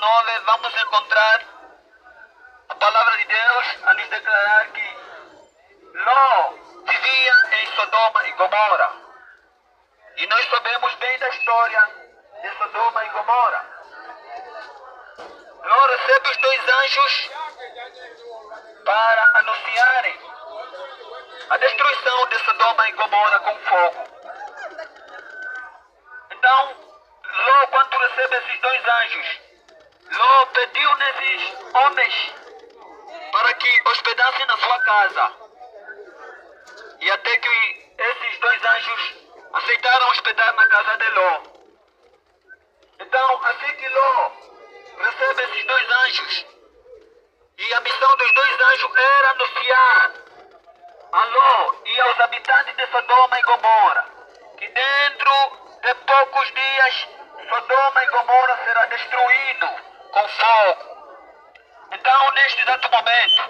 19, vamos encontrar a palavra de Deus a nos declarar que Ló vivia em Sodoma e Gomorra. E nós sabemos bem da história de Sodoma e Gomorra. Ló recebe os dois anjos para anunciarem a destruição de Sodoma e Gomorra com fogo. Então, Ló, quando recebe esses dois anjos, Ló pediu nesses homens para que hospedassem na sua casa. E até que esses dois anjos aceitaram hospedar na casa de Ló. Então, assim que Ló recebe esses dois anjos, e a missão dos dois anjos era anunciar a Ló e aos habitantes de Sodoma e Gomorra que dentro de poucos dias Sodoma e Gomorra será destruído com fogo. Então, neste exato momento,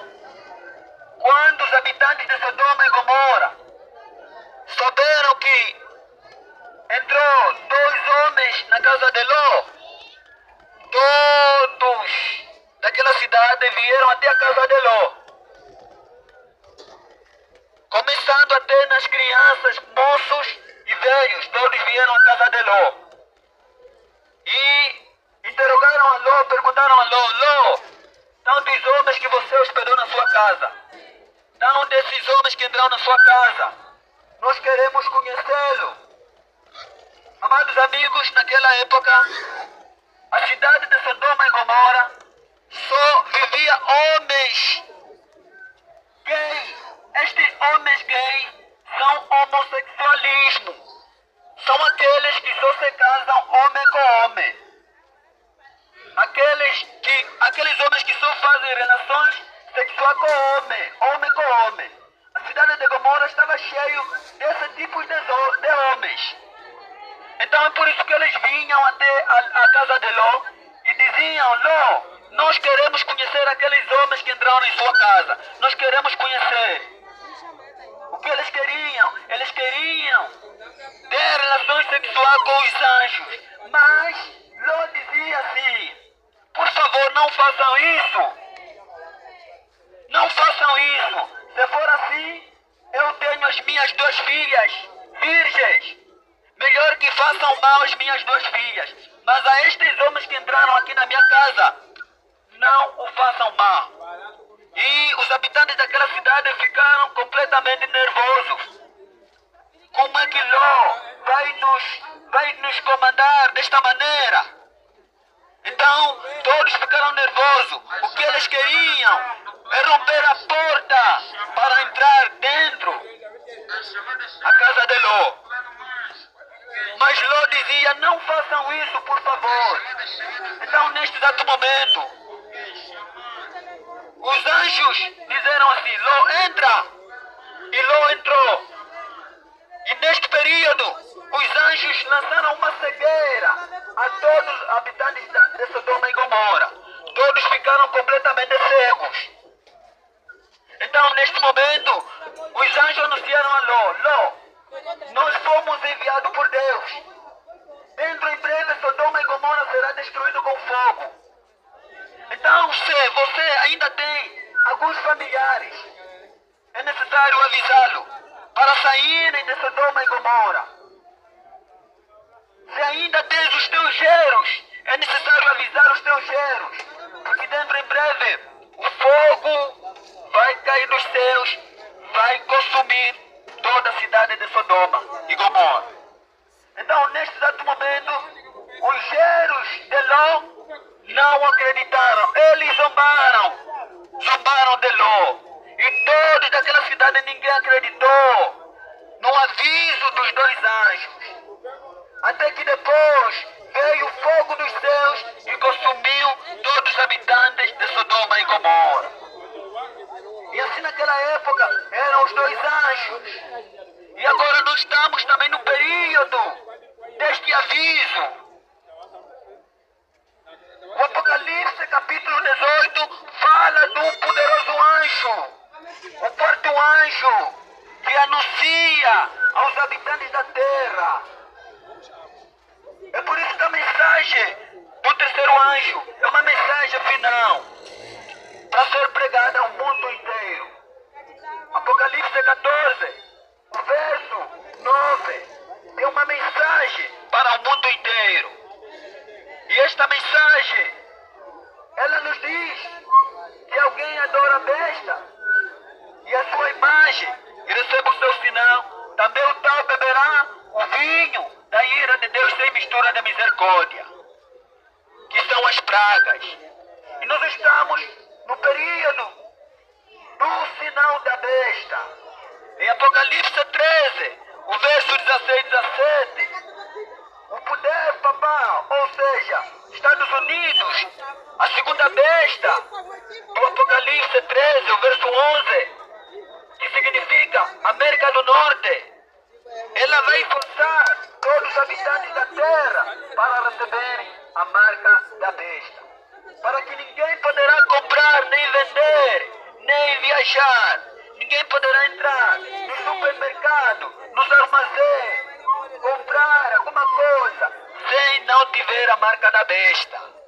quando os habitantes de Sodoma e Gomorra souberam que entrou dois homens na casa de Ló, todos daquela cidade vieram até a casa de Ló, começando até nas crianças, moços e velhos, todos vieram à casa de Ló. E interrogaram a Ló, perguntaram a Ló: Ló, tantos homens que você hospedou na sua casa, então desses homens que entraram na sua casa, nós queremos conhecê-lo. Amados amigos, naquela época, a cidade de Sodoma e Gomorra só vivia homens gays. Estes homens gays são homossexualismo. São aqueles que só se casam homem com homem. Aqueles homens que só fazem relações sexuais com homem, homem com homem. A cidade de Gomorra estava cheia desse tipo de homens. Então é por isso que eles vinham até a casa de Ló e diziam: Ló, nós queremos conhecer aqueles homens que entraram em sua casa. Nós queremos conhecer. O que eles queriam? Eles queriam ter relações sexuais com os anjos. Mas Ló dizia assim: por favor, não façam isso. Não façam isso. Se for assim, eu tenho as minhas duas filhas virgens. Melhor que façam mal às minhas duas filhas. Mas a estes homens que entraram aqui na minha casa, não o façam mal. E os habitantes daquela cidade ficaram completamente nervosos. Como é que Ló vai nos comandar desta maneira? Então, todos ficaram nervosos. O que eles queriam é romper a porta para entrar dentro a casa de Ló. Mas Ló dizia: não façam isso, por favor. Então, neste exato momento, os anjos disseram assim: Ló, entra. E Ló entrou. E neste período, os anjos lançaram uma cegueira a todos os habitantes de Sodoma e Gomorra. Todos ficaram completamente cegos. Então, neste momento, os anjos anunciaram a Ló: Ló, nós fomos enviados por Deus. Dentro em breve, Sodoma e Gomorra será destruído com fogo. Então, se você ainda tem alguns familiares, é necessário avisá-lo para saírem de Sodoma e Gomorra. Se ainda tens os teus geros, é necessário avisar os teus geros, porque dentro em breve o fogo vai cair dos céus, vai consumir toda a cidade de Sodoma e Gomorra. Então, neste exato momento, os geros de Ló não acreditaram. Eles zombaram de Ló. E todos daquela cidade, ninguém acreditou no aviso dos dois anjos. Até que depois veio o fogo dos céus e consumiu todos os habitantes de Sodoma e Gomorra. E assim naquela época eram os dois anjos. E agora nós estamos também no período deste aviso. O Apocalipse capítulo 18 fala de um poderoso anjo. O quarto anjo que anuncia aos habitantes da terra. É por isso que a mensagem do terceiro anjo. É uma mensagem final para ser pregada ao mundo inteiro. Apocalipse 14, o verso 9, é uma mensagem para o mundo inteiro. E esta mensagem, ela nos diz que alguém adora a besta e a sua imagem e recebe o seu sinal, também o tal beberá o vinho da ira de Deus sem mistura de misericórdia, que são as pragas. E nós estamos no período do sinal da besta. Em Apocalipse 13, o verso 16 e 17, o poder papal, ou seja, Estados Unidos, a segunda besta do Apocalipse 13, o verso 11, que significa América do Norte, ela vai forçar todos os habitantes da terra para receberem a marca da besta, para que ninguém poderá comprar, nem vender, nem viajar, ninguém poderá entrar no supermercado, nos armazéns, comprar alguma coisa, sem não tiver a marca da besta.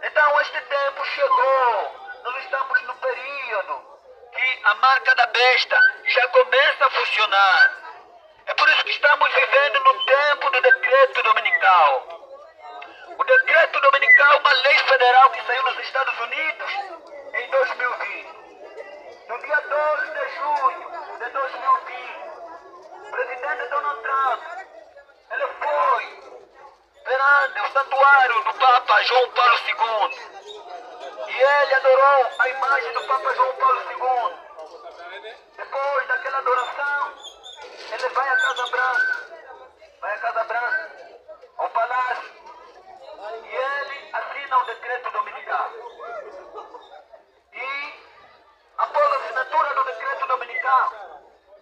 Então este tempo chegou, nós estamos no período que a marca da besta já começa a funcionar. É por isso que estamos vivendo no tempo do decreto dominical. O decreto dominical é uma lei federal que saiu nos Estados Unidos em 2020. No dia 12 de junho de 2020, o presidente Donald Trump, ele foi perante o santuário do Papa João Paulo II. E ele adorou a imagem do Papa João Paulo II. Depois daquela adoração, ele vai à Casa Branca, ao palácio, e ele assina o decreto dominical. E, após a assinatura do decreto dominical,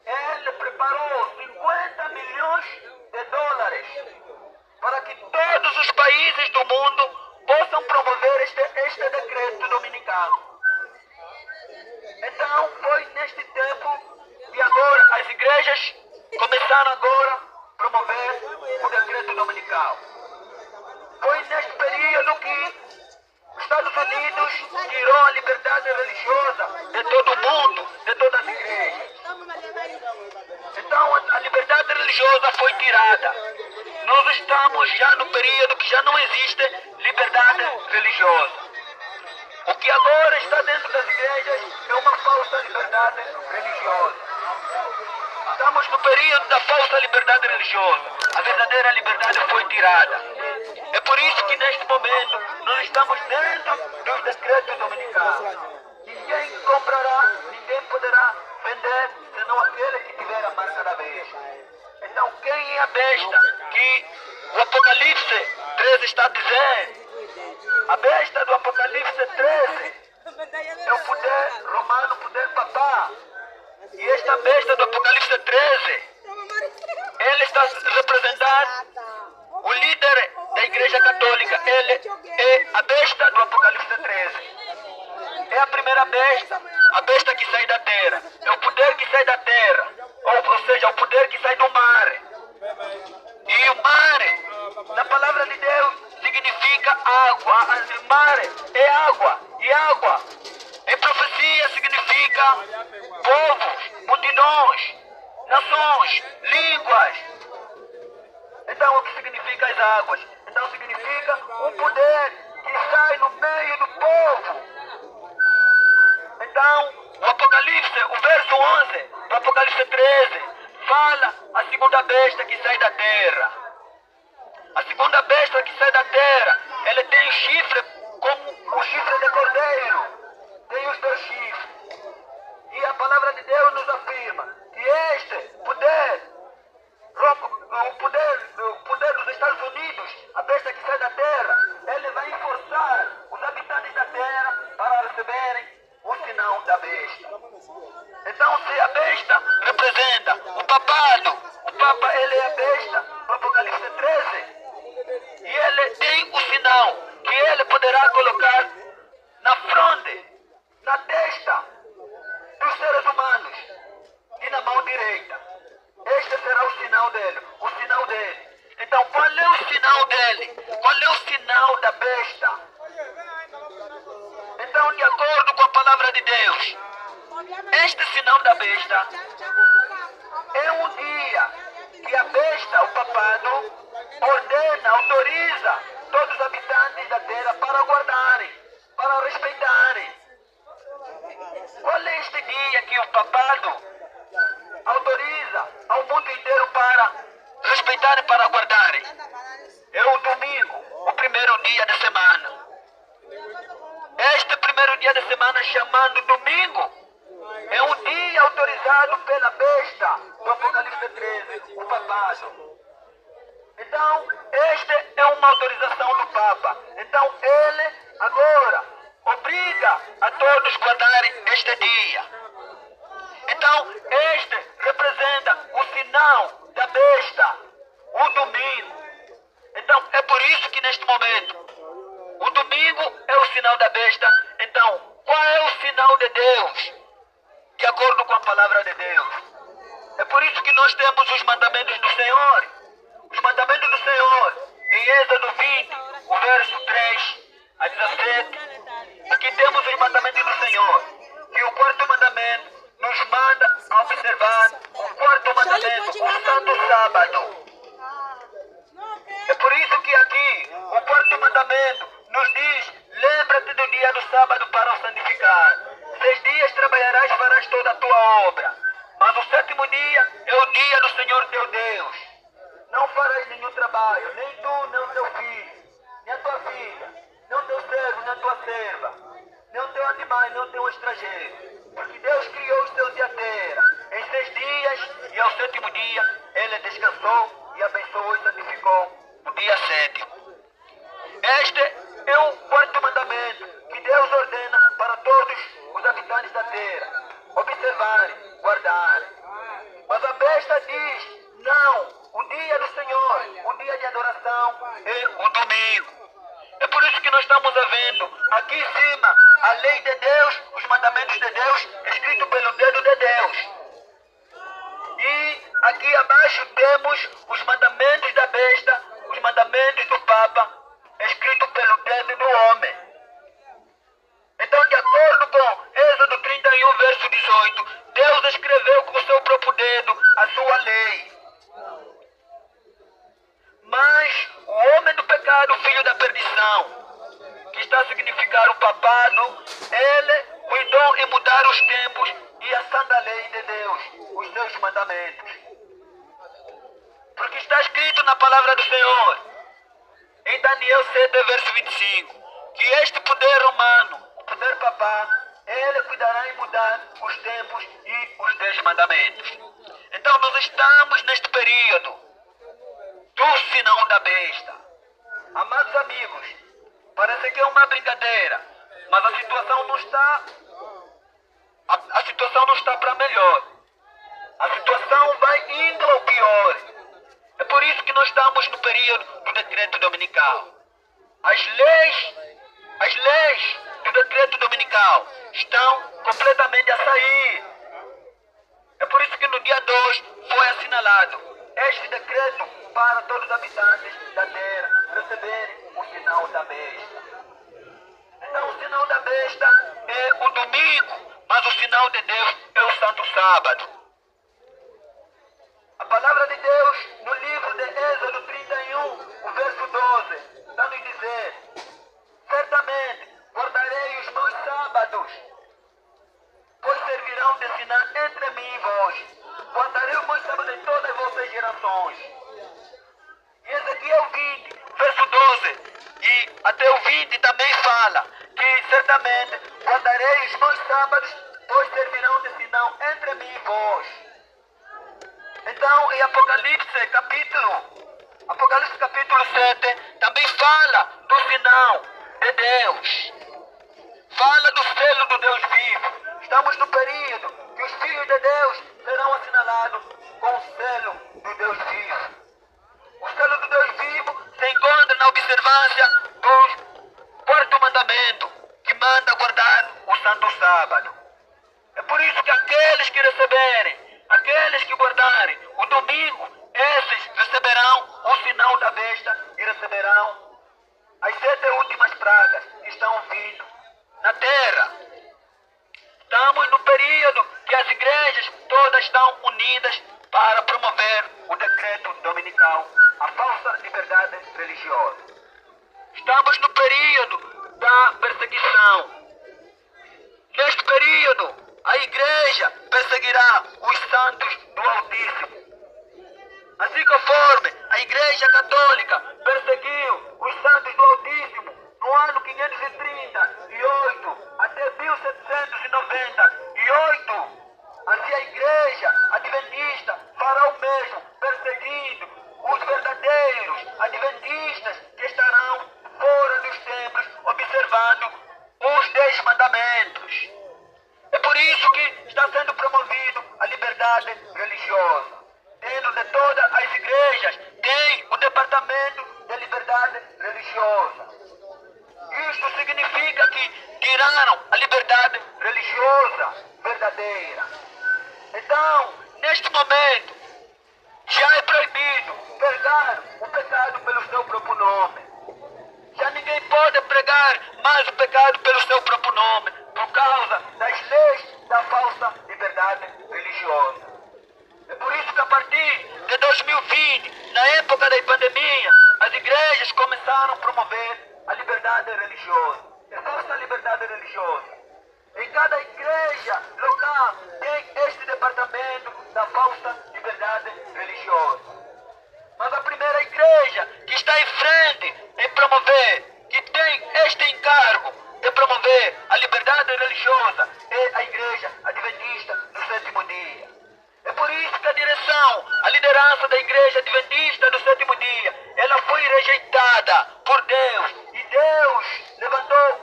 ele preparou 50 milhões de dólares para que todos os países do mundo possam promover este decreto dominical. Então, foi neste tempo que agora as igrejas começaram agora a promover o decreto dominical. Foi neste período que os Estados Unidos tirou a liberdade religiosa de todo o mundo, de todas as igrejas. Então a liberdade religiosa foi tirada. Nós estamos já no período que já não existe liberdade religiosa. O que agora está dentro das igrejas é uma falsa liberdade religiosa. Estamos no período da falsa liberdade religiosa. A verdadeira liberdade foi tirada. É por isso que neste momento nós estamos dentro dos decretos dominicais. Ninguém comprará, ninguém poderá vender, senão aquele que tiver a marca da besta. Então quem é a besta que o Apocalipse 13 está dizendo? A besta do Apocalipse 13 é o poder romano, o poder papal. E esta besta do Apocalipse 13, ele está representando o líder da Igreja Católica. Ele é a besta do Apocalipse 13. É a primeira besta, a besta que sai da terra. É o poder que sai da terra, ou seja, o poder que sai do mar. E o mar, na palavra de Deus, significa água. O mar é água, e água em profecia significa povos, multidões, nações, línguas. Então o que significa as águas? Então significa um poder que sai no meio do povo. Então o Apocalipse, o verso 11 do Apocalipse 13, fala a segunda besta que sai da terra. A segunda besta que sai da terra, ela tem chifre como o chifre de cordeiro. Tem os dois chifres. E a palavra de Deus nos afirma que este poder, o poder dos Estados Unidos, a besta que sai da terra, ele vai forçar os habitantes da terra para receberem o sinal da besta. Então, se a besta representa o papado, o Papa ele é a besta do Apocalipse 13, e ele tem o sinal que ele poderá colocar na fronte, na testa dos seres humanos e na mão direita. Este será o sinal dele, o sinal dele. Então, qual é o sinal dele? Qual é o sinal da besta? Então, de acordo com a palavra de Deus, este sinal da besta é um dia que a besta, o papado, ordena, autoriza todos os habitantes da terra para guardarem, para respeitarem. Qual é este dia que o papado autoriza ao mundo inteiro para respeitarem, para guardarem? É o domingo, o primeiro dia da semana. Este primeiro dia da semana, chamado domingo, é um dia autorizado pela besta do Apocalipse 13, o papado. Então, esta é uma autorização do Papa. Então, ele agora obriga a todos a guardarem este dia. Então, este representa o sinal da besta, o domingo. Então, é por isso que neste momento, o domingo é o sinal da besta. Então, qual é o sinal de Deus? De acordo com a palavra de Deus. É por isso que nós temos os mandamentos do Senhor. Os mandamentos do Senhor, em Êxodo 20, o verso 3 a 17. Aqui temos os mandamentos do Senhor. E o quarto mandamento nos manda a observar o quarto mandamento, o santo sábado. É por isso que aqui, o quarto mandamento nos diz: lembra-te do dia do sábado para o santificar. 6 dias trabalharás, farás toda a tua obra. Mas o 7º dia é o dia do Senhor teu Deus. Não farás nenhum trabalho, nem tu, nem o teu filho, nem a tua filha, nem o teu servo, nem a tua serva, nem o teu animal, nem o teu estrangeiro. Porque Deus criou os céus e a terra em 6 dias, e ao 7º dia ele descansou e abençoou e santificou o dia 7º. Este é o quarto mandamento que Deus ordena para todos os habitantes da terra observarem, guardarem. Mas a besta diz: não, o dia do Senhor, o dia de adoração é o domingo. É por isso que nós estamos vendo aqui em cima a lei de Deus, os mandamentos de Deus, escrito pelo dedo de Deus. E aqui abaixo temos os mandamentos da besta, os mandamentos do Papa, escrito pelo dedo do homem. Então, de acordo com Êxodo 31, verso 18, Deus escreveu com o seu próprio dedo a sua lei. Mas o homem do pecado, filho da perdição, que está a significar o papado, ele cuidou em mudar os tempos e a santa lei de Deus, os seus mandamentos. Porque está escrito na palavra do Senhor, em Daniel 7, verso 25, que este poder romano, o poder papal, ele cuidará em mudar os tempos e os 10 mandamentos. Então nós estamos neste período do sinal da besta. Amados amigos, parece que é uma brincadeira, mas a situação não está para melhor. A situação vai indo ao pior. É por isso que nós estamos no período do decreto dominical. As leis do decreto dominical estão completamente a sair. É por isso que no dia 2 foi assinalado este decreto para todos os habitantes da terra receberem o sinal da besta. Então o sinal da besta é o domingo, mas o sinal de Deus é o santo sábado. A palavra de Deus no livro de Êxodo 31, o verso 12, está nos dizer: certamente guardarei os meus sábados, pois servirão de sinal entre mim e vós. Guardarei os meus sábados em todas as vossas gerações. E Ezequiel 20, verso 12 e até o 20 também fala que certamente guardarei os meus sábados, pois servirão de sinal entre mim e vós. Então, em Apocalipse capítulo 7, também fala do sinal de Deus. Fala do selo do Deus vivo. Estamos no período que os filhos de Deus serão assinalados com o selo do Deus vivo. O selo do Deus vivo se encontra na observância do quarto mandamento, que manda guardar o santo sábado. É por isso que aqueles que receberem, aqueles que guardarem o domingo esses receberão o sinal da besta e receberão as 7 últimas pragas que estão vindo na terra. Estamos no período que as igrejas todas estão unidas para promover o decreto dominical, a falsa liberdade religiosa. Estamos no período da perseguição. Neste período, a igreja perseguirá os santos do Altíssimo. Assim conforme a Igreja Católica perseguiu os santos do Altíssimo no ano 538 até 1798, assim a Igreja Adventista fará o mesmo, perseguindo os verdadeiros adventistas que estarão fora dos templos observando os 10 mandamentos. É por isso que está sendo promovido a liberdade religiosa. Dentro de todas as igrejas tem o departamento de liberdade religiosa. Isto significa que tiraram a liberdade religiosa verdadeira. Então, neste momento, já é proibido pregar o pecado pelo seu próprio nome. Já ninguém pode pregar mais o pecado pelo seu próprio nome, por causa das leis da falsa liberdade religiosa. É por isso que a partir de 2020, na época da pandemia, as igrejas começaram a promover a liberdade religiosa. A falsa liberdade religiosa. Em cada igreja local tem este departamento da falsa liberdade religiosa. Mas a primeira igreja que está em frente em promover, que tem este encargo de promover a liberdade religiosa, é a Igreja Adventista do Sétimo Dia. É por isso que a direção, a liderança da Igreja Adventista do Sétimo Dia, ela foi rejeitada por Deus. E Deus levantou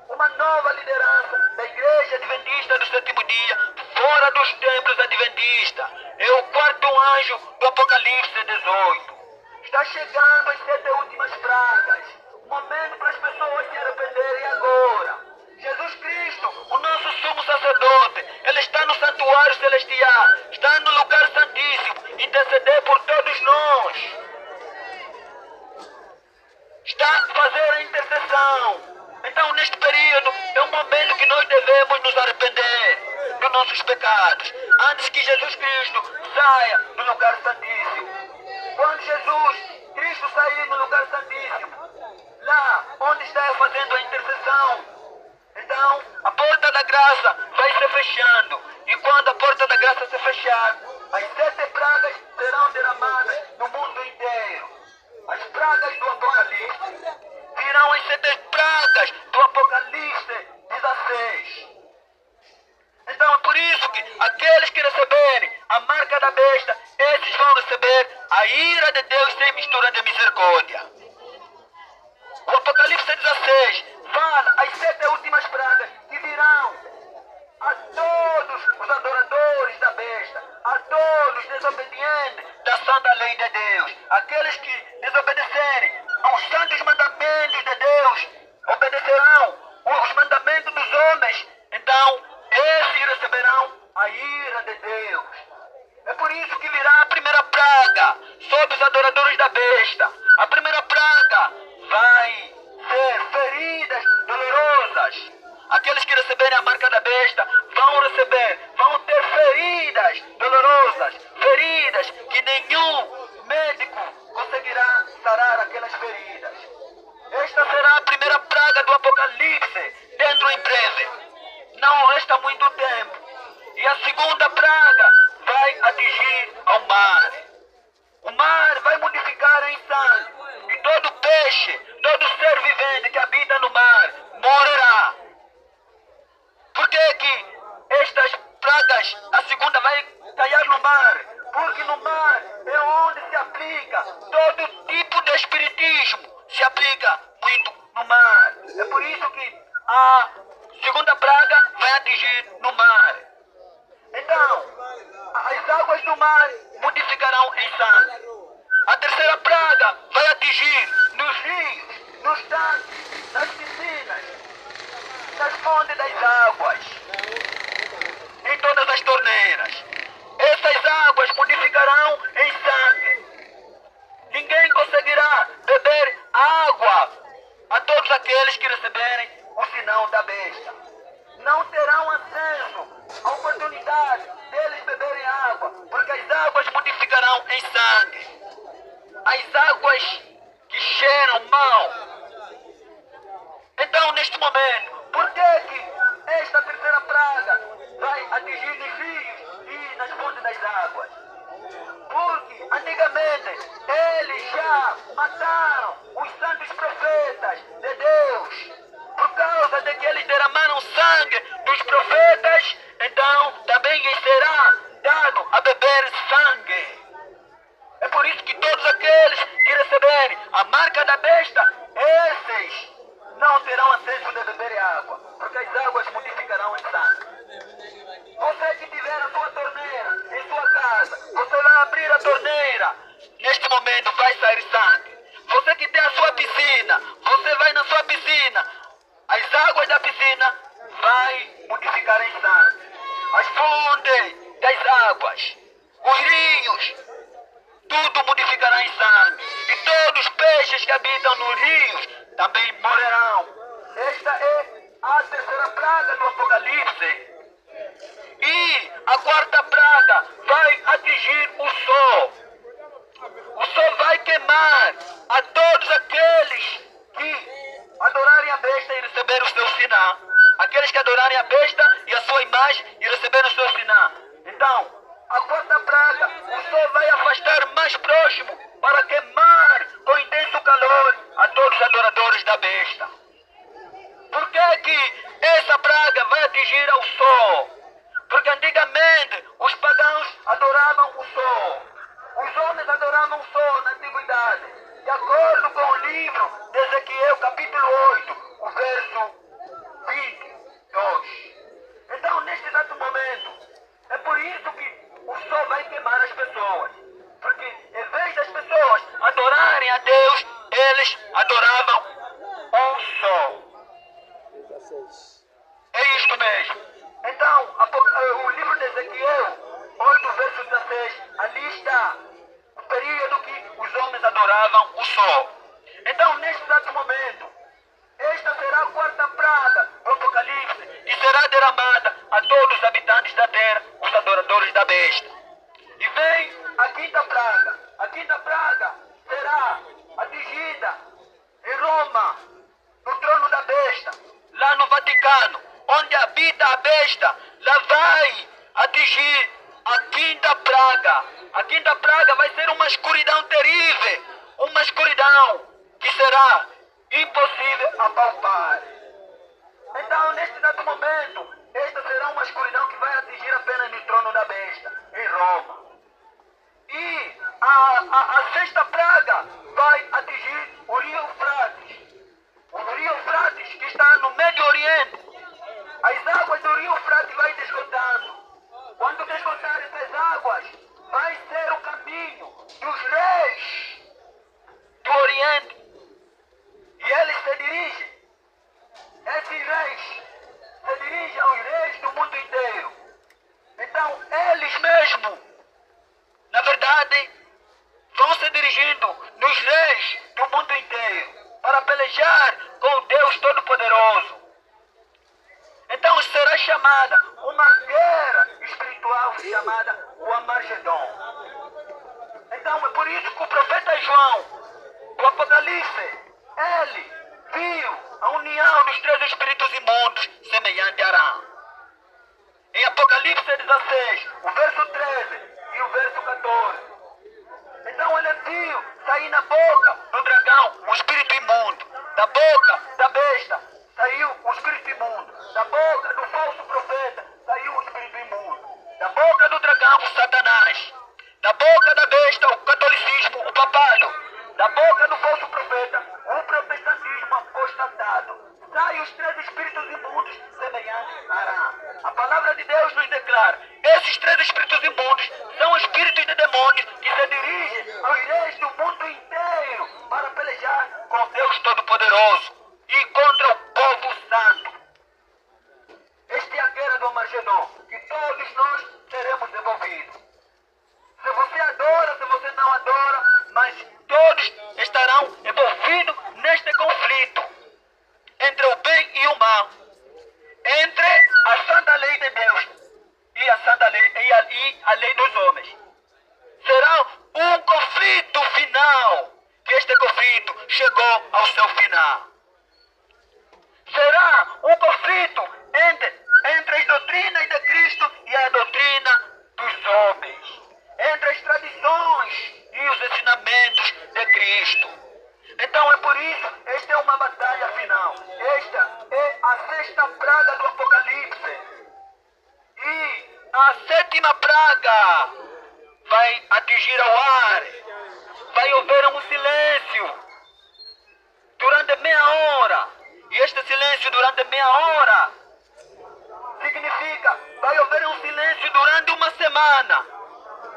uma nova liderança da Igreja Adventista do Sétimo Dia, fora dos templos adventistas. É o quarto anjo do Apocalipse 18. Está chegando as 7 últimas pragas. O momento para as pessoas se arrependerem agora. Jesus Cristo, o nosso sumo sacerdote, ele está no santuário celestial, está no lugar santíssimo, interceder por todos nós. Está a fazer a intercessão. Então, neste período, é um momento que nós devemos nos arrepender dos nossos pecados, antes que Jesus Cristo saia do lugar santíssimo. Quando Jesus Cristo sair no lugar santíssimo, lá onde está fazendo a intercessão, então a porta da graça vai se fechando. E quando a porta da graça se fechar, as 7 pragas serão derramadas no mundo inteiro. As pragas do Apocalipse virão as 7 pragas do Apocalipse 16. Então é por isso que aqueles que receberem a marca da besta, esses vão receber a ira de Deus sem mistura de misericórdia. O Apocalipse 16 fala as 7 últimas pragas que virão a todos os adoradores da besta, a todos os desobedientes da santa lei de Deus, aqueles que desobedecerem aos santos mandamentos de Deus, obedecerão os mandamentos dos homens, então esses receberão a ira de Deus. É por isso que virá a primeira praga sobre os adoradores da besta. A primeira praga vai ser feridas dolorosas. Aqueles que receberem a marca da besta vão ter feridas dolorosas, feridas que nenhum médico conseguirá sarar aquelas feridas. Esta será a primeira praga do Apocalipse, dentro em breve. Não resta muito tempo. E a segunda praga vai atingir ao mar. O mar vai modificar em sangue. E todo peixe, todo ser vivente que habita no mar, morrerá. Por que que estas pragas, a segunda vai cair no mar? Porque no mar é onde se aplica todo tipo de espiritismo. Se aplica muito no mar. É por isso que a segunda praga vai atingir no mar. Então, as águas do mar modificarão em sangue. A terceira praga vai atingir nos rios, nos tanques, nas piscinas, nas fontes das águas, em todas as torneiras. Essa estas águas modificarão em sangue. Ninguém conseguirá beber água a todos aqueles que receberem o sinal da besta. Não terão acesso à oportunidade deles beberem água, porque as águas modificarão em sangue. As águas que cheiram mal. Então, neste momento, por que esta terceira praga vai atingir nos rios e nas fontes das águas? Porque antigamente eles já mataram os santos profetas de Deus. Por causa de que eles derramaram sangue dos profetas, então também lhes será dado a beber sangue. É por isso que todos aqueles que receberem a marca da besta, esses não terão acesso de beber água, porque as águas modificarão em sangue. Você que tiver a sua torneira em sua casa, você vai abrir a torneira, neste momento vai sair sangue. Você que tem a sua piscina, você vai na sua piscina, as águas da piscina vai modificar em sangue. As fontes das águas, os rios, tudo modificará em sangue. E todos os peixes que habitam nos rios também morrerão. Esta é a terceira praga do Apocalipse. E a quarta praga vai atingir o sol. O sol vai queimar a todos aqueles que adorarem a besta e receberem o seu sinal. Aqueles que adorarem a besta e a sua imagem e receberem o seu sinal. Então, a quarta praga, o sol vai afastar mais próximo para queimar com intenso calor a todos os adoradores da besta. Por que essa praga vai atingir ao sol? Porque antigamente os pagãos adoravam o sol. Os homens adoravam o sol na antiguidade. De acordo com o livro de Ezequiel, capítulo 8, o verso 22. Então, neste exato momento, é por isso que o sol vai queimar as pessoas. Porque em vez das pessoas adorarem a Deus, eles adoravam o sol. É isto mesmo. Então, o livro de Ezequiel 8, verso 16, ali está o período que os homens adoravam o sol. Então, neste exato momento, esta será a quarta praga do Apocalipse e será derramada a todos os habitantes da terra, os adoradores da besta. E vem a quinta praga. A quinta praga será atingida em Roma, no trono da besta, lá no Vaticano, onde habita a besta. Lá vai atingir a quinta praga. A quinta praga vai ser uma escuridão terrível, uma escuridão que será impossível apalpar. Então, neste exato momento, esta será uma escuridão que vai atingir apenas no trono da besta, em Roma. E a sexta praga vai atingir o rio Eufrates. O rio Eufrates, que está no Médio Oriente. As águas do rio Eufrates vai desgotando. Quando desgotar essas águas, vai ser o caminho dos reis do Oriente. E eles se dirigem. Esses reis se dirigem aos reis do mundo inteiro. Então, eles mesmos, na verdade, vão se dirigindo nos reis do mundo inteiro para pelejar com o Deus Todo-Poderoso. Então será chamada uma guerra espiritual chamada o Armagedon. Então é por isso que o profeta João, do Apocalipse, ele viu a união dos três espíritos imundos semelhante a Arã. Em Apocalipse 16, o verso 13 e o verso 14. Então ele viu sair na boca do dragão o espírito imundo, da boca da besta saiu o espírito imundo, da boca do falso profeta saiu o espírito imundo, da boca do dragão o Satanás, da boca da besta o catolicismo, o papado, da boca do falso profeta o protestantismo apostatado. Saem os três espíritos imundos semelhantes a Arã. A palavra de Deus nos declara: esses três espíritos imundos são espíritos de demônios que se dirigem aos reis do mundo inteiro para pelejar com Deus Todo-Poderoso e contra o povo santo. Esta é a guerra do Armagedon, que todos nós seremos envolvidos. e o mal, entre a santa lei de Deus e a santa lei e a lei dos homens. Será um conflito final, que este conflito chegou ao seu final. Será um conflito entre as doutrinas de Cristo e a doutrina dos homens, entre as tradições e os ensinamentos de Cristo. Então é por isso, esta é uma batalha final. Esta é a sexta praga do Apocalipse. E a sétima praga vai atingir ao ar. Vai haver um silêncio durante meia hora. E este silêncio durante meia hora significa vai haver um silêncio durante uma semana.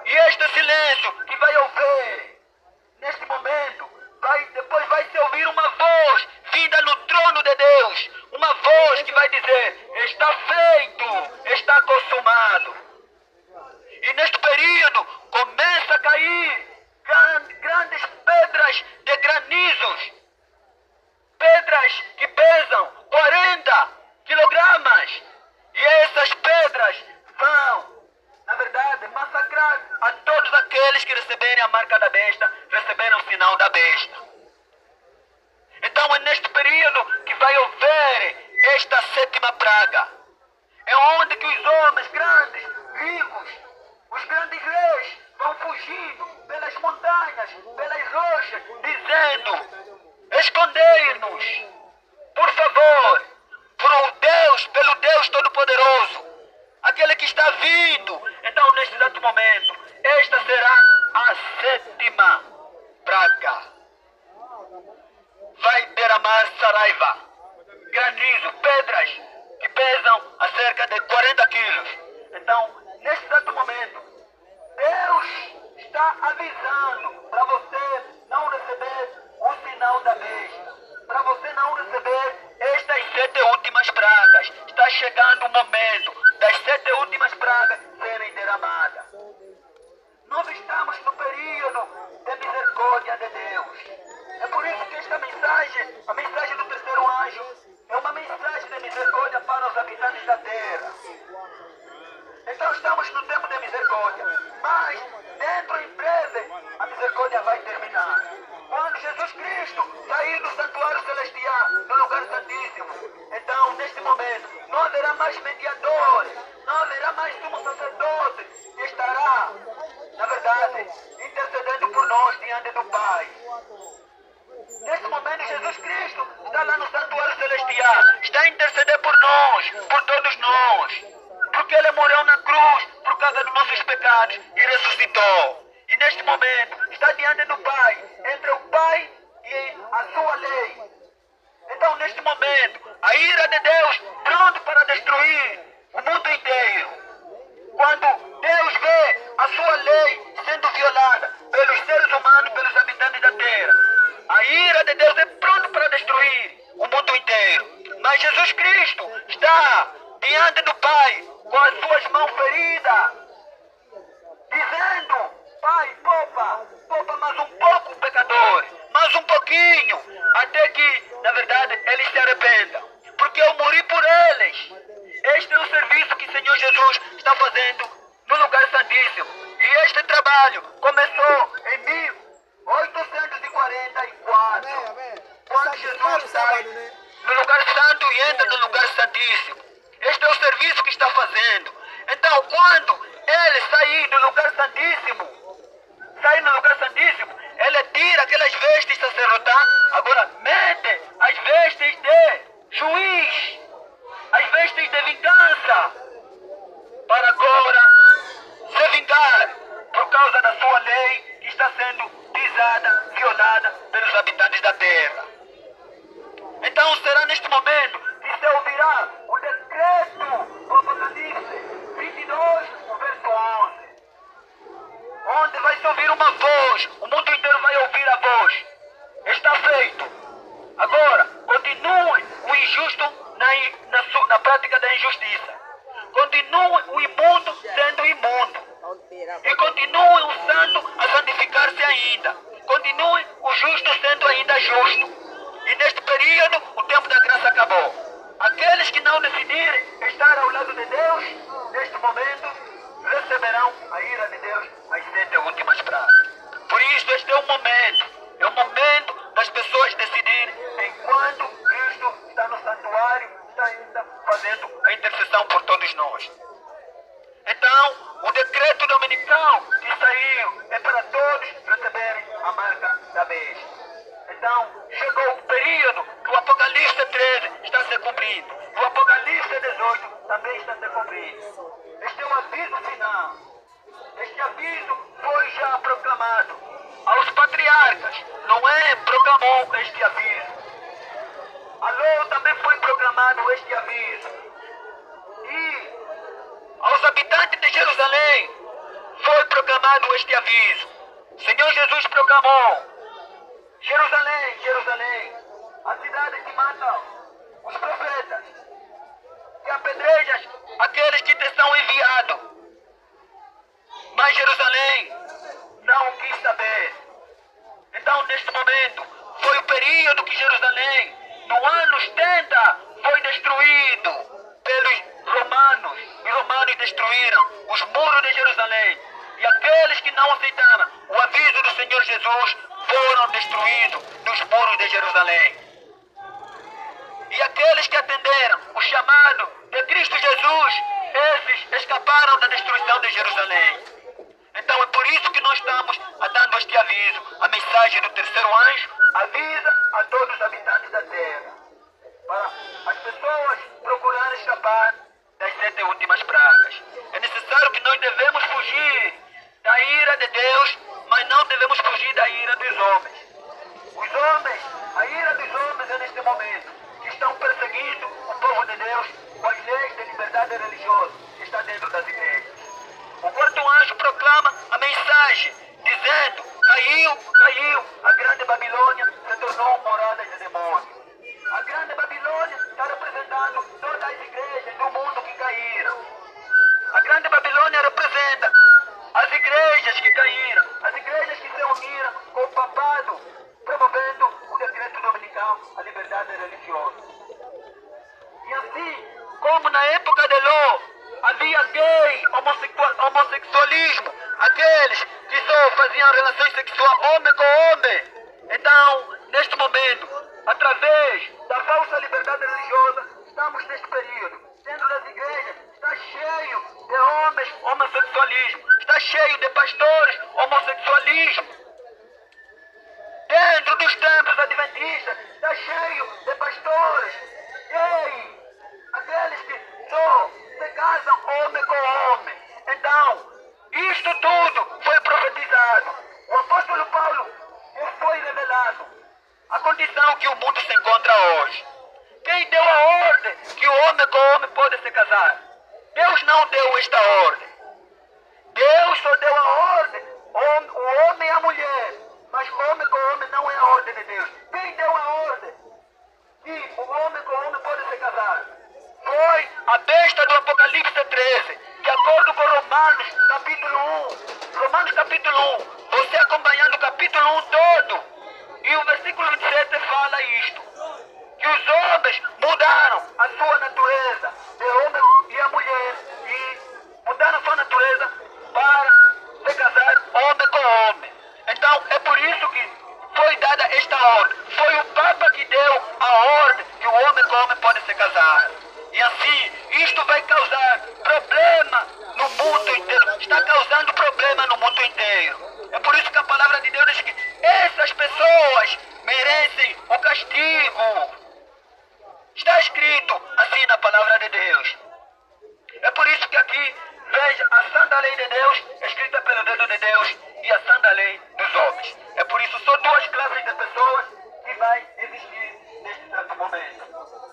E este silêncio que vai haver neste momento, depois vai se ouvir uma voz vinda no trono de Deus. Uma voz que vai dizer: está feito, está consumado. E neste período começa a cair grandes pedras de granizos. Pedras que pesam 40 quilogramas. E essas pedras vão, na verdade, massacrar a todos aqueles que receberem a marca da besta, receberem o sinal da besta. Então é neste período que vai haver esta sétima praga. É onde que os homens grandes, ricos, os grandes reis vão fugindo pelas montanhas, pelas rochas, dizendo: escondei-nos, por favor, pelo Deus Todo-Poderoso, aquele que está vindo. Então, neste exato momento, esta será a sétima praga. Vai derramar saraiva, granizo, pedras que pesam a cerca de 40 quilos. Então, neste exato momento, Deus está avisando para você não receber o sinal da besta, para você não receber estas 7 últimas pragas. Está chegando o momento das 7 últimas pragas serem derramadas. Nós estamos no período de misericórdia de Deus. É por isso que esta mensagem, a mensagem do terceiro anjo, é uma mensagem de misericórdia para os habitantes da terra. Então estamos no tempo de misericórdia, mas dentro em breve a misericórdia vai terminar. Quando Jesus Cristo sair do santuário celestial, do lugar santíssimo, então neste momento não haverá mais mediadores, não haverá mais sumo sacerdote que estará, na verdade, intercedendo por nós diante do Pai. Neste momento Jesus Cristo está lá no santuário celestial, está a interceder por nós, por todos nós, porque Ele morreu na cruz por causa dos nossos pecados e ressuscitou. E neste momento está diante do Pai, entre o Pai e a sua lei. Então neste momento, a ira de Deus pronto para destruir o mundo inteiro. Quando Deus vê a sua lei sendo violada pelos seres humanos, pelos habitantes da terra, a ira de Deus é pronto para destruir o mundo inteiro. Mas Jesus Cristo está diante do Pai com as suas mãos feridas, dizendo: Pai, poupa mais um pouco o pecador, mais um pouquinho, até que, na verdade, eles se arrependam, porque eu morri por eles. Este é o serviço que o Senhor Jesus está fazendo no lugar santíssimo. E este trabalho começou em 1844, quando Jesus sai no lugar santo e entra no lugar santíssimo. Este é o serviço que está fazendo. Então, quando ele sair do lugar santíssimo, ele tira aquelas vestes sacerdotais, agora mete as vestes de juiz, as vestes de vingança, para agora se vingar por causa da sua lei que está sendo pisada, violada pelos habitantes da terra. Então será neste momento que se ouvirá o decreto do Apocalipse 22, o verso 11. Onde vai se ouvir uma voz, o mundo inteiro vai ouvir a voz. Está feito. Agora, continue o injusto na prática da injustiça. Continue o imundo sendo imundo. E continue o santo a santificar-se ainda. Continue o justo sendo ainda justo. E neste período, o tempo da graça acabou. aqueles que não decidirem estar ao lado de Deus, neste momento, receberão a ira de Deus, as 7 últimas pragas. Por isso, este é o momento das pessoas decidirem, enquanto Cristo está no santuário, está ainda fazendo a intercessão por todos nós. Então, o decreto dominical que saiu é para todos receberem a marca da besta. Então, chegou o período que o Apocalipse 13 está se cumprindo. O Apocalipse 18 também está se cumprindo. Este é um aviso final. Este aviso foi já proclamado aos patriarcas. Noé proclamou este aviso. A Ló também foi proclamado este aviso. E aos habitantes de Jerusalém foi proclamado este aviso. O Senhor Jesus proclamou: Jerusalém, Jerusalém, a cidade que mata os profetas, que apedrejas aqueles que te são enviados. Mas Jerusalém não quis saber. Então, neste momento, foi o período que Jerusalém, no ano 70, foi destruído pelos romanos. Os romanos destruíram os muros de Jerusalém. E aqueles que não aceitaram o aviso do Senhor Jesus foram destruídos nos muros de Jerusalém. E aqueles que atenderam o chamado de Cristo Jesus, esses escaparam da destruição de Jerusalém. Então é por isso que nós estamos dando este aviso. A mensagem do terceiro anjo avisa a todos os habitantes da terra, para as pessoas procurarem escapar das 7 últimas pragas. É necessário que nós devemos fugir da ira de Deus, mas não devemos fugir da ira dos homens. Os homens, a ira dos homens é neste momento, que estão perseguindo o povo de Deus com as leis de liberdade religiosa que está dentro das igrejas. O quarto anjo proclama a mensagem, dizendo: caiu, a grande Babilônia se tornou morada de demônios. A grande Babilônia está representando todas as igrejas do mundo que caíram. A grande Babilônia representa as igrejas que caíram, as igrejas que se uniram com o papado, promovendo o decreto dominical, a liberdade religiosa. E assim, como na época de Ló havia gay, homossexualismo, aqueles que só faziam relações sexuais homem com homem. Então, neste momento, através da falsa liberdade religiosa, estamos neste período. Dentro das igrejas está cheio de homens homossexualismo, está cheio de pastores homossexualismo. Dentro dos templos adventistas está cheio de pastores gays, aqueles que só se casam homem com homem. Então, isto tudo foi profetizado. O apóstolo Paulo foi revelado a condição que o mundo se encontra hoje. Quem deu a ordem que o homem com homem pode se casar? Deus não deu esta ordem. Deus só deu a ordem, o homem e a mulher. Mas homem com homem não é a ordem de Deus. Quem deu a ordem que o homem com homem pode se casar? Foi a besta do Apocalipse 13, de acordo com Romanos capítulo 1. Romanos capítulo 1, você acompanhando o capítulo 1 todo, e o versículo 27 fala isto, que os homens mudaram a sua natureza, de homem e a mulher, e mudaram a sua natureza para se casar homem com homem. Então é por isso que foi dada esta ordem. Foi o Papa que deu a ordem que o homem com homem pode se casar. E assim, isto vai causar problema no mundo inteiro. Está causando problema no mundo inteiro. É por isso que a palavra de Deus diz que essas pessoas merecem o castigo. Está escrito assim na palavra de Deus. É por isso que aqui, veja, a santa lei de Deus, escrita pelo dedo de Deus, e a santa lei dos homens. É por isso só 2 classes de pessoas que vai existir neste certo momento.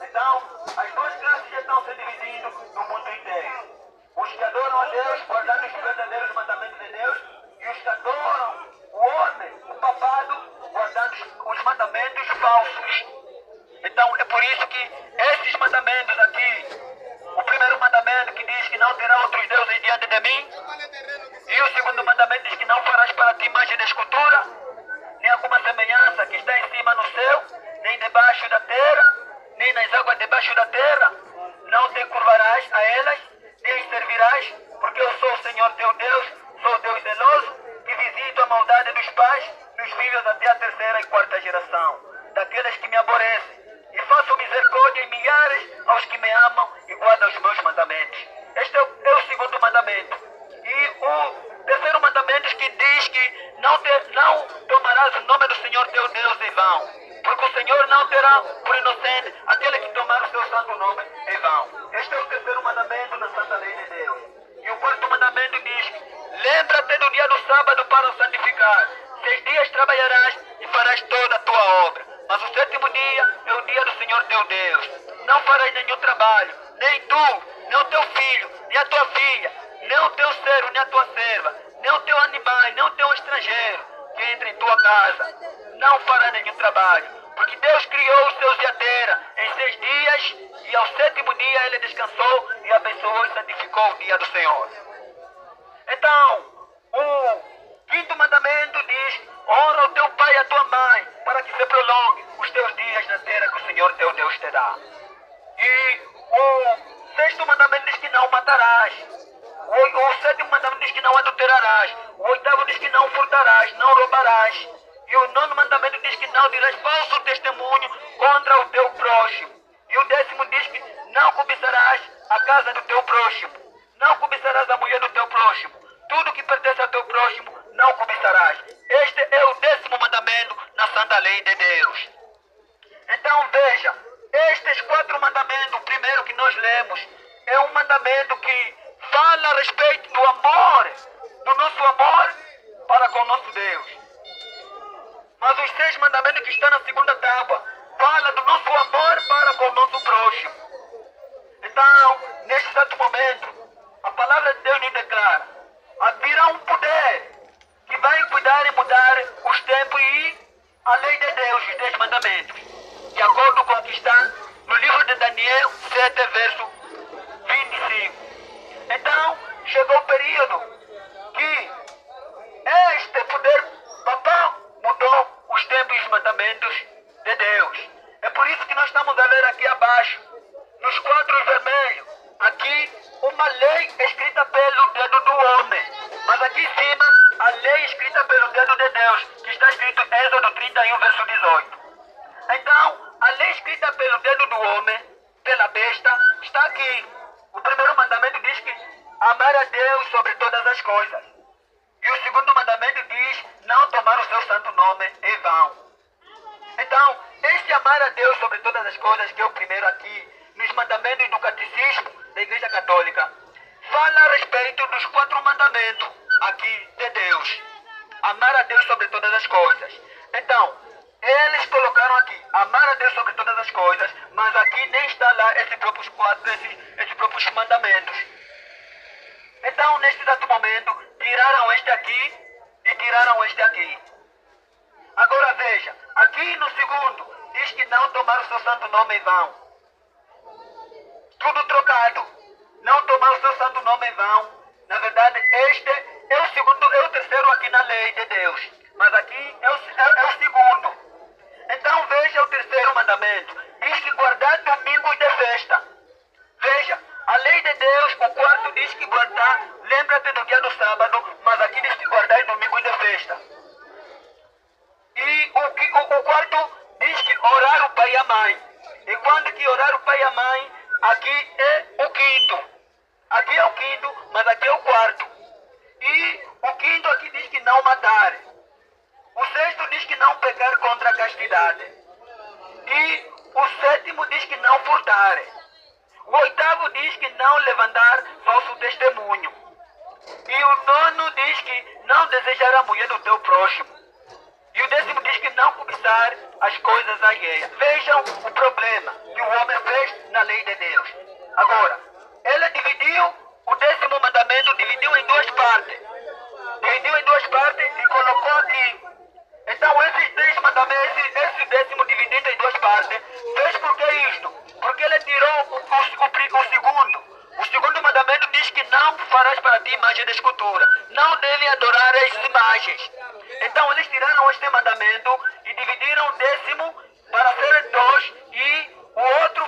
Então, as 2 classes já estão se dividindo no mundo inteiro. Os que adoram a Deus, guardando os verdadeiros mandamentos de Deus, e os que adoram o homem, o papado, guardando os mandamentos falsos. Então, é por isso que esses mandamentos aqui, o primeiro mandamento que diz que não terá outros deuses diante de mim, e o segundo mandamento diz que não farás para ti imagem de escultura, nem alguma semelhança que está em cima no céu, nem debaixo da terra, nem nas águas debaixo da terra. Não te curvarás a elas, nem as servirás, porque eu sou o Senhor teu Deus, sou Deus zeloso, que visito a maldade dos pais nos filhos até a terceira e quarta geração, daqueles que me aborrecem, e faço misericórdia em milhares aos que me amam e guardam os meus mandamentos. Este é o segundo mandamento. E o terceiro mandamento que diz que não tomarás o nome do Senhor teu Deus em vão, porque o Senhor não terá por inocente aquele que tomar o seu santo nome em vão. Este é o terceiro mandamento na santa lei de Deus. E o quarto mandamento diz: lembra-te do dia do sábado para o santificar. 6 dias trabalharás e farás toda a tua obra, mas o sétimo dia é o dia do Senhor teu Deus. Não farás nenhum trabalho, nem tu, nem o teu filho, nem a tua filha, nem o teu servo, nem a tua serva, nem o teu animal, nem o teu estrangeiro que entra em tua casa. Não fará nenhum trabalho, porque Deus criou os céus e a terra em 6 dias, e ao sétimo dia ele descansou e abençoou e santificou o dia do Senhor. Então, o quinto mandamento diz: honra o teu pai e a tua mãe, para que se prolongue os teus dias na terra que o Senhor teu Deus te dá. E o sexto mandamento diz que não matarás. O sétimo mandamento diz que não adulterarás. O oitavo diz que não furtarás, não roubarás. E o nono mandamento diz que não dirás falso testemunho contra o teu próximo. E o 10º diz que não cobiçarás a casa do teu próximo. Não cobiçarás a mulher do teu próximo. Tudo que pertence ao teu próximo não cobiçarás. Este é o 10º mandamento na santa lei de Deus. Então veja, estes 4 mandamentos, o primeiro que nós lemos, é um mandamento que fala a respeito do amor, do nosso amor para com o nosso Deus. Mas os 6 mandamentos que estão na segunda tábua fala do nosso amor para com o nosso próximo. Então, neste exato momento, a palavra de Deus nos declara: virá um poder que vai cuidar e mudar os tempos e a lei de Deus, os 10 mandamentos, de acordo com o que está no livro de Daniel 7, verso 25. Então, chegou o período que este poder papal mudou os tempos e os mandamentos de Deus. É por isso que nós estamos a ver aqui abaixo, nos quadros vermelhos, aqui uma lei escrita pelo dedo do homem, mas aqui em cima a lei escrita pelo dedo de Deus, que está escrito em Êxodo 31, verso 18. Então, a lei escrita pelo dedo do homem, pela besta, está aqui. O primeiro mandamento diz que amar a Deus sobre todas as coisas. E o segundo mandamento diz não tomar o seu santo nome em vão. Então, este amar a Deus sobre todas as coisas, que é o primeiro aqui, nos mandamentos do catecismo da Igreja Católica, fala a respeito dos 4 mandamentos aqui de Deus. Amar a Deus sobre todas as coisas. Então, eles colocaram aqui, amar a Deus sobre todas as coisas, mas aqui nem está lá esses próprios mandamentos. Então, neste exato momento, tiraram este aqui e tiraram este aqui. Agora veja, aqui no segundo, diz que não tomar o seu santo nome em vão. Tudo trocado. Não tomar o seu santo nome em vão. Na verdade, este é o segundo, é o terceiro aqui na lei de Deus. Mas aqui é o segundo. Então veja o terceiro mandamento. Diz que guardar domingos de festa. Veja, a lei de Deus, o quarto diz que guardar, lembra-te do dia do sábado, mas aqui diz que guardar domingos de festa. E o quarto diz que orar o pai e a mãe. E quando que orar o pai e a mãe, aqui é o quinto. Aqui é o quinto, mas aqui é o quarto. E o quinto aqui diz que não matar. O sexto diz que não pecar contra a castidade. E o sétimo diz que não furtar. O oitavo diz que não levantar falso testemunho. E o nono diz que não desejar a mulher do teu próximo. E o 10º diz que não cobiçar as coisas alheias. Vejam o problema que o homem fez na lei de Deus. Agora, ele dividiu o 10º mandamento, dividiu em 2 partes. Dividiu em 2 partes e colocou aqui. Então, esses 10 mandamentos, esse 10º dividido em 2 partes, fez por que isto? Porque ele tirou o segundo. O segundo mandamento diz que não farás para ti imagem de escultura. Não devem adorar as imagens. Então eles tiraram este mandamento e dividiram o 10º para ser 2 e o outro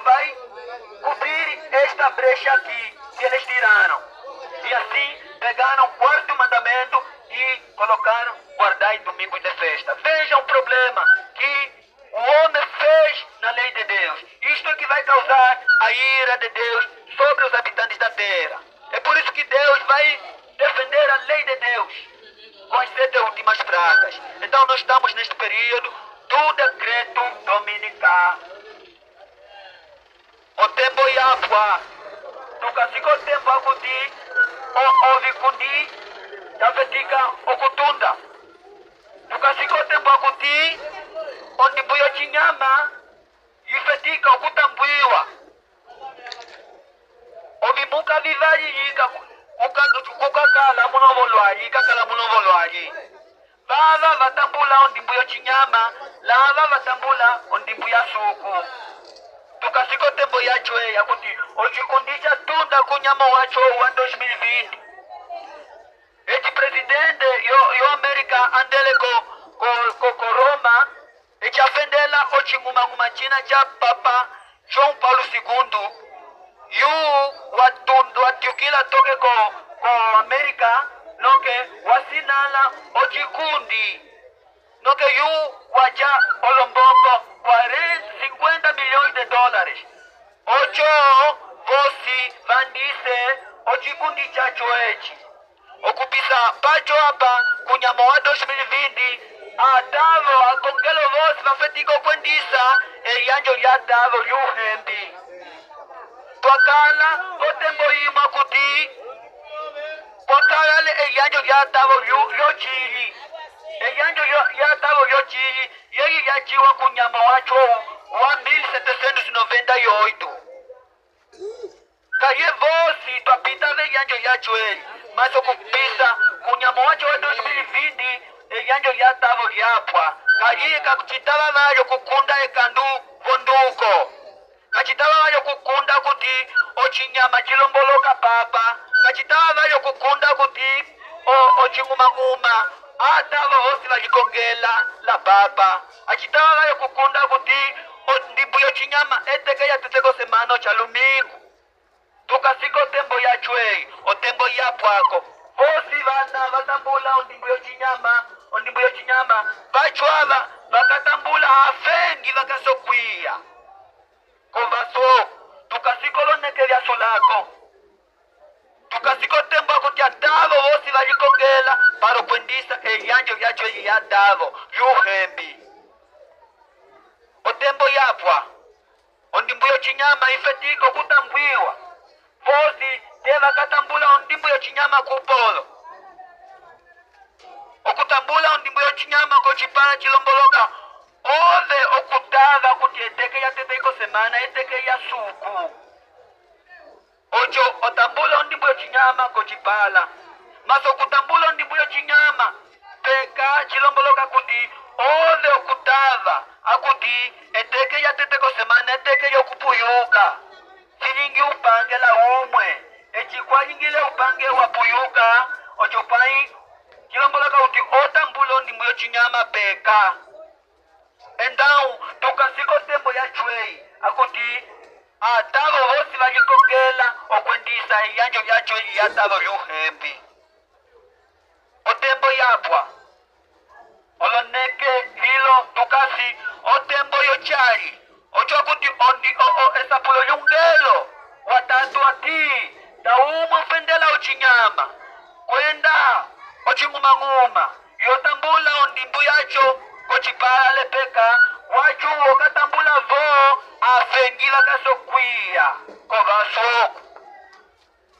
única brecha aqui que eles tiraram. E assim pegaram o quarto mandamento e colocaram guardar domingo de festa. Vejam o problema que o homem fez na lei de Deus. Isto é que vai causar a ira de Deus sobre os habitantes da terra. É por isso que Deus vai defender a lei de Deus com as 7 últimas pragas. Então nós estamos neste período do decreto dominical. O tempo iapua, tukasiko tempo akuti, ovi kundi, tavetika okutunda. Tukasiko tempo akuti, ondimbuyo chinyama, ifetika okutambuiwa. Ovi muka vivaji yika, kukakala munovolwaji, kakala munovolwaji. Vava vatambula ondimbuyo chinyama, lava vatambula ondimbuya suku. Tukasiko tembo yachwe yakuti ochikundisha tunda kunyama wacho wa 2020. Eti presidente yo Amerika andele ko Roma echi afendela ochinguma china cha Papa João Paulo II. Yu watiukila toke ko Amerika noke wasinala ochikundi. Noke yu waja olombongo 50 milhões de dólares. Ocho vosi vandise ochikundi chacho echi. Okupisa pacho hapa kunyama wa 2020 atavo akongelo vosi vafetiko kwendisa elianjo lya tavo lyuhembi. Twakala otembo ima kuti twakala le elianjo lya tavo lyochili. Elianjo lya tavo lyochili yeyi yachiwa kunyama wacho wa 1798. Kaye vosi twapita ve elianjo lyacho eli. Mas okupisa kunyama wacho wa 2020 elianjo lya tavo lyapwa. Kaye kakuchitava vayo kukunda ekandu vonduko. Kachitava vayo kukunda kuti ochinyama chilomboloka papa. Kachitava vayo kukunda kuti ochinguma atava vosi valikongela la papa. Achitava vayo kukunda kuti ndimbuyo chinyama eteke ya teteko semana cha lumingu. Tukasiko tembo ya chwei, o tembo ya pwako. Vosi vana vatambula ondimbuyo chinyama, vachwava vakatambula afengi vakasokwiya. Kovaso, tukasiko loneke lya solako. Tukasiko tembo akuti atavo vosi valikongela paro kwendisa elianjo lya chwei ya tavo, yuhembi. O tembo ya pwa, ondimbuyo chinyama ifetiko kutambwiwa. Vosi teva katambula ondimbuyo chinyama kupolo. Okutambula ondimbuyo chinyama kochipala chilomboloka. Ove okutava kuti eteke ya teteko semana eteke ya suku. Ocho otambula ondimbuyo chinyama kochipala. Maso okutambula ondimbuyo chinyama peka chilomboloka kuti ove okutava akuti eteke ya teteko semana eteke ya kupuyuka. Chilingi upange la umwe. Echikwa yingile upange wa puyuka. Ochopai chilomboloka uti otambula ondimbuyo chinyama peka. Então, tukasiko tembo ya chwei akuti atavo vosi valikongela okwendisa elianjo lya chwei ya tavo lyuhembi. O tembo yapwa oloneke hilo tukasi o tembo yochali. Ocho kuti esapulo yungelo watatu ati dauma ofendela ochinyama kwenda ochinguma yotambula ondimbu yacho kochipala lepeka wachu okatambula vo afengila kasokwiya kovasoko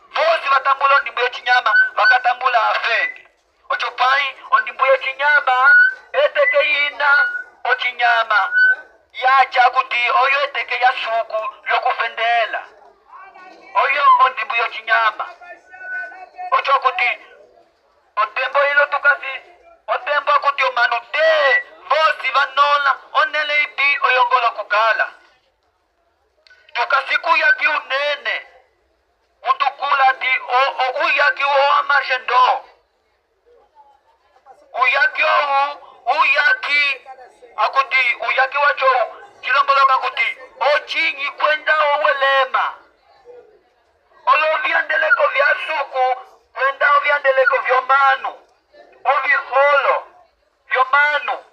vosi vatambula ondimbu yochinyama vakatambula afengi. Ocho pai ondimbu yochinyama eteke yina ochinyama yacha kuti oyo eteke ya suku lyokufendela oyo ondimbu yochinyama. Ocho kuti otembo ilo tukasi otembo akuti omanu te vosi vanola onele ipi oyongola kukala. Tukasiku yaki unene utukula ti uyaki owa marshendo uyaki uyaki akuti uyaki wacho chilomboloka kuti ochingi kwenda owelema Olo viandele kovia suku, wenda viandele kovio mano, ovi rolo, vio mano.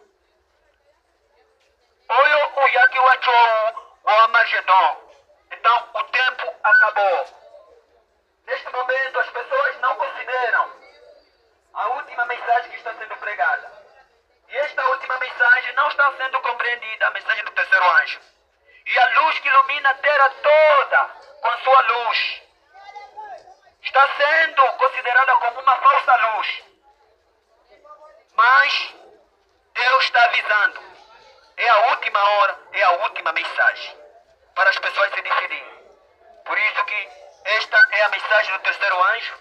Oyo o yaki wachou o Armagedon. Então o tempo acabou. Neste momento as pessoas não consideram a última mensagem que está sendo pregada. E esta última mensagem não está sendo compreendida, a mensagem do terceiro anjo. E a luz que ilumina a terra toda com a sua luz está sendo considerada como uma falsa luz. Mas Deus está avisando. É a última hora, é a última mensagem para as pessoas se decidirem. Por isso que esta é a mensagem do terceiro anjo.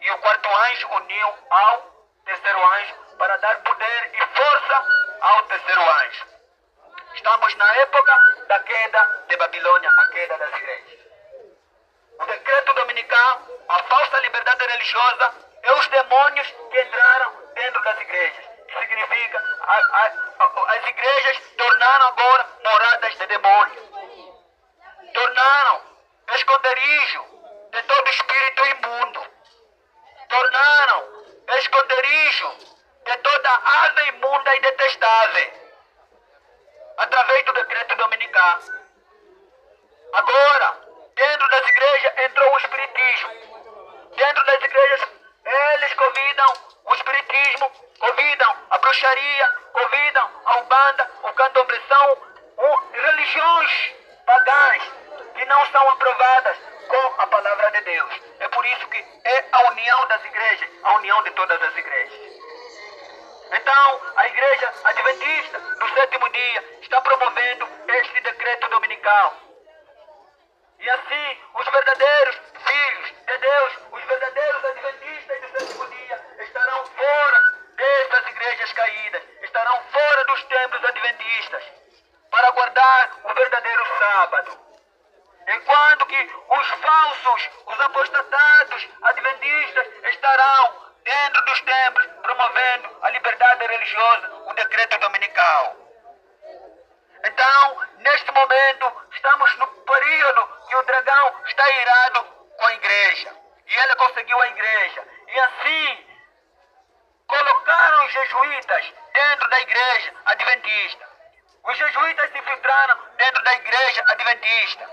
E o quarto anjo uniu ao terceiro anjo para dar poder e força ao terceiro anjo. Estamos na época da queda de Babilônia, a queda das igrejas. O decreto dominical, a falsa liberdade religiosa e os demônios que entraram dentro das igrejas. Que significa, as igrejas tornaram agora moradas de demônios. Tornaram esconderijo de todo espírito imundo. Tornaram esconderijo de toda ave imunda e detestável. Através do decreto dominical. Agora, dentro das igrejas entrou o espiritismo. Dentro das igrejas, eles convidam o espiritismo, convidam a bruxaria, convidam a umbanda, o candomblessão, religiões pagãs que não são aprovadas com a palavra de Deus. É por isso que é a união das igrejas, a união de todas as igrejas. Então, a igreja adventista do sétimo dia está promovendo este decreto dominical. E assim, os verdadeiros filhos de Deus, os verdadeiros adventistas do sétimo dia, estarão fora destas igrejas caídas, estarão fora dos templos adventistas, para guardar o verdadeiro sábado. Enquanto que os falsos, os apostatados adventistas estarão dentro dos templos, promovendo a liberdade religiosa, o decreto dominical. Então, neste momento, estamos no período que o dragão está irado com a igreja. E ele conseguiu a igreja. E assim, colocaram os jesuítas dentro da igreja adventista. Os jesuítas se filtraram dentro da igreja adventista,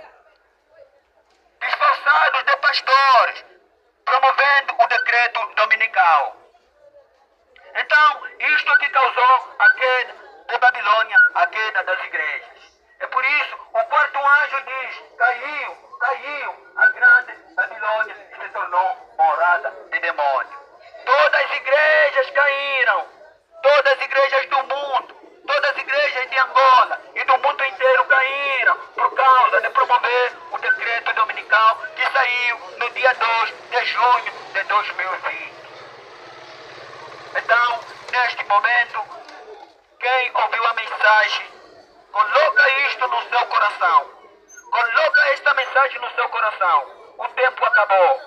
disfarçados de pastores, promovendo o decreto dominical. Então, isto aqui causou a queda de Babilônia, a queda das igrejas. É por isso, o quarto anjo diz, caiu a grande Babilônia e se tornou morada de demônio. Todas as igrejas caíram, todas as igrejas do mundo, todas as igrejas de Angola e do mundo inteiro caíram por causa de promover o decreto dominical que saiu no dia 2 de junho de 2020. Então, neste momento, quem ouviu a mensagem, coloca isto no seu coração. Coloca esta mensagem no seu coração. O tempo acabou.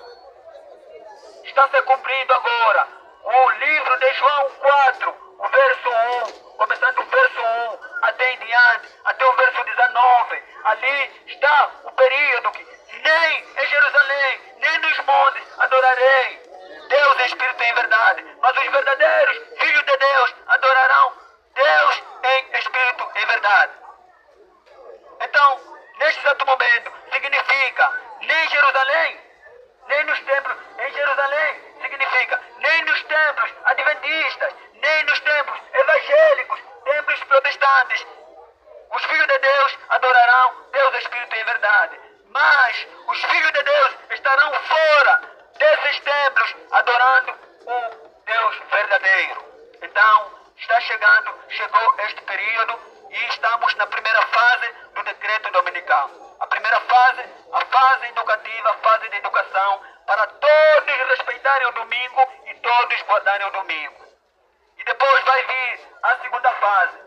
Está se cumprindo agora o livro de João 4, o verso 1, começando o verso 1 até em diante, até o verso 19. Ali está o período que nem em Jerusalém, nem nos montes adorarei Deus em espírito e em verdade, mas os verdadeiros filhos de Deus adorarão Deus em espírito e verdade. Então, neste exato momento, significa nem Jerusalém, nem nos templos em Jerusalém, significa nem nos templos adventistas, nem nos templos evangélicos, templos protestantes. Os filhos de Deus adorarão Deus em espírito e em verdade, mas os filhos de Deus estarão fora desses templos adorando o Deus verdadeiro. Então, chegou este período e estamos na primeira fase do decreto dominical. A primeira fase, a fase educativa, a fase de educação, para todos respeitarem o domingo e todos guardarem o domingo. E depois vai vir a segunda fase.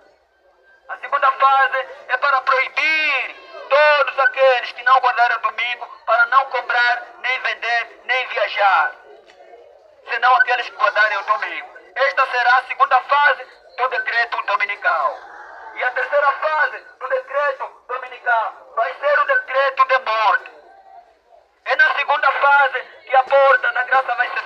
A segunda fase é para proibir todos aqueles que não guardarem o domingo para não comprar, nem vender, nem viajar, senão aqueles que guardarem o domingo. Esta será a segunda fase do decreto dominical. E a terceira fase do decreto dominical vai ser o decreto de morte. É na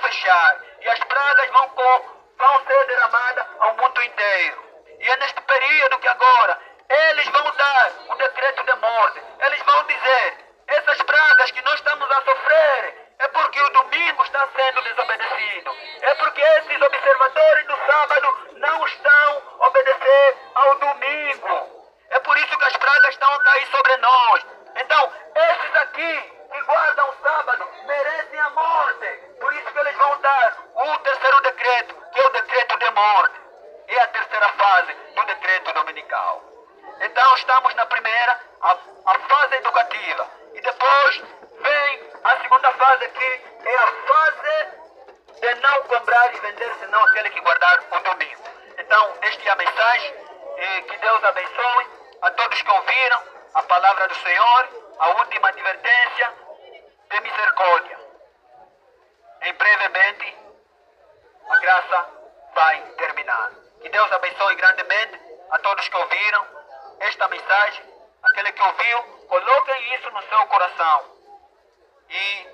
fechar e as pragas vão ser derramadas ao mundo inteiro. E é neste período que agora eles vão dar o decreto de morte. Eles vão dizer, essas pragas que nós estamos a sofrer é porque o domingo está sendo desobedecido. É porque esses observadores do sábado não estão obedecendo ao domingo. É por isso que as pragas estão a cair sobre nós. Então, esses aqui que guardam o sábado merecem a morte. Por isso que eles vão dar o terceiro decreto, que é o decreto de morte. E a terceira fase do decreto dominical. Então, estamos na primeira, a fase educativa. E depois vem a segunda fase aqui, é a fase de não comprar e vender, senão aquele que guardar o domingo. Então, esta é a mensagem. E que Deus abençoe a todos que ouviram a palavra do Senhor, a última advertência de misericórdia. Em brevemente, a graça vai terminar. Que Deus abençoe grandemente a todos que ouviram esta mensagem. Aquele que ouviu, coloquem isso no seu coração e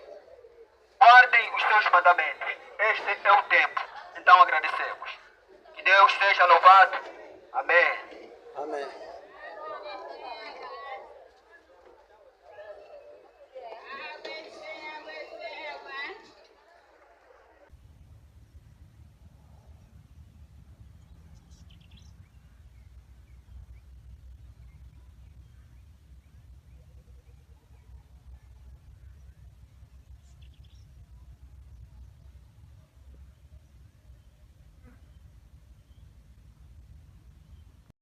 guardem os seus mandamentos. Este é o tempo. Então agradecemos. Que Deus seja louvado. Amém. Amém.